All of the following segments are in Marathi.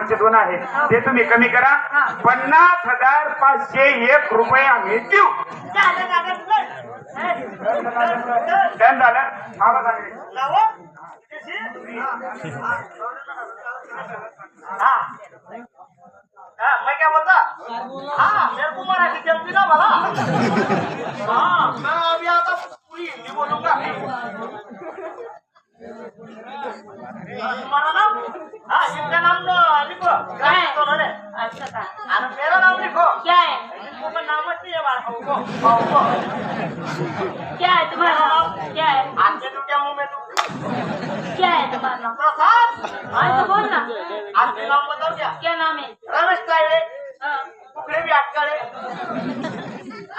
नंबरचे 2 आहेत ते तुम्ही कमी करा. 50,501 रुपये आम्ही देऊ. डन झालं. मला सांगितलं मैं क्या बोलता? हाँ मेरे को मराठी जमती ना भला. हाँ मैं अभी आता पूरी हिंदी बोलूंगा. तुम्हारा नाम? हाँ इनका नाम लिखो. क्या है? तो ना अच्छा था अरे मेरा नाम लिखो. क्या है इनको का नाम नहीं है बाळा. क्या है तुम्हारा नाम क्या है आगे तू क्या मुंह में तू? क्या है तुम्हारा नाम प्रसाद. हाँ तो बोल ना आपके नाम बताओ क्या? क्या नाम है रमेश तायडे. हाँ, कुकडे भी अटकाळे.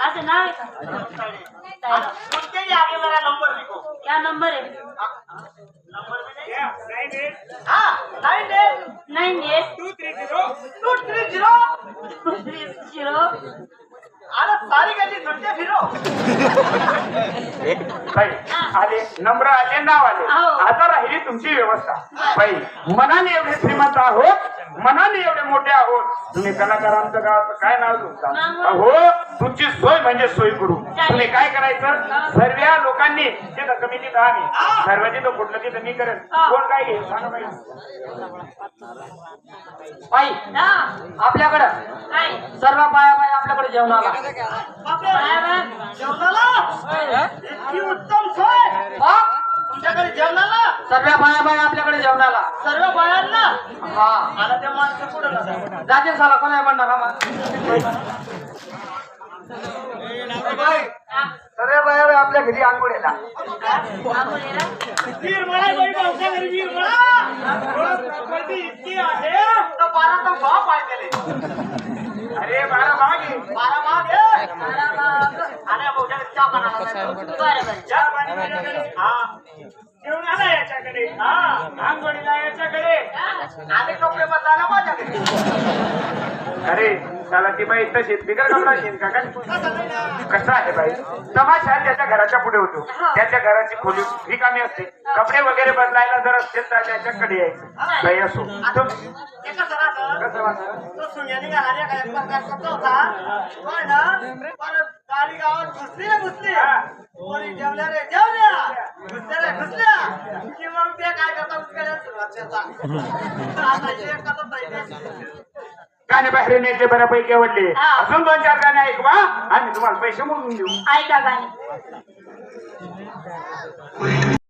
ऐसे नाम है उनके ही आगे मेरा नंबर लिखो. क्या नंबर है नंबर भी नहीं. हाँ 98 98 230 230 अरे सारी गल्ली सुनते फिरो. बाई आले नंबर आले नाव आले. हो. आता राहिली तुमची व्यवस्था. बाई मनाने एवढे श्रीमंत आहोत मनाने एवढे मोठे आहोत. तुम्ही कलाकारांचं गावाचं काय नाव तुमचा? हो तुमची सोय म्हणजे सोय करू. तुम्ही काय करायचं सर्व लोकांनी तिथं कमी तिथं आम्ही सर्व तिथं कुठलं तिथं मी करेन. कोण काय घेईल सांगा बाई. बाई हाँ आपल्याकडं काय सर्व बाया आपल्याकडे जेवणाला बापरे बराबर जेवणाला इतकी उत्तम सोय हा? तुमच्याकडे जेवणाला सर्व बाया आपल्याकडे जेवणाला सर्व बायांना. हा मला त्या माणसं पुढे जाते साला कोणा म्हणणार आम्हाला सर्व बाया आपल्या घरी आंघोळीला वीर मला बाई भाऊच्या घरी वीर मला प्रॉपर्टी इतकी आहे तर 12 तर भाव पाहिजे. अरे 12 मागे 12 माग आहे. आणि भाऊच्या घरी चहा पाण्याला बरोबर चहा पाणी माझ्याकडे. हा जेवणाला याच्याकडे. हा आंघोळीला याच्याकडे. आणि कपडे बदलायला माझ्याकडे. अरे त्याला ती बाई तशीच बिगर कपडा येईल का काय? कसं आहे बाई तमाशा त्याच्या घराच्या पुढे होतो. त्याच्या घराची खोली रिकामी असते. कपडे वगैरे बदलायला जर असतील तर त्याच्याकडे यायचं. बाई असो ते कसं राहतं? कसं वाटतं? तो सुन्याने घालायला काय प्रकारचा होता. होय ना परत गाडी गावात घुसली ना घुसली. कोणी जेवल्या रे जेवल्या घुसल्या रे घुसल्या की मग ते काय करता उचकायला सुरुवात करतात. आता हे करतात पाहिजे. गाणे बाहेर न्यायचे बऱ्यापैकी आवडले. हा. अजून 2-4 गाणे ऐकवा आम्ही तुम्हाला पैसे मोजून देऊ. ऐका गाणी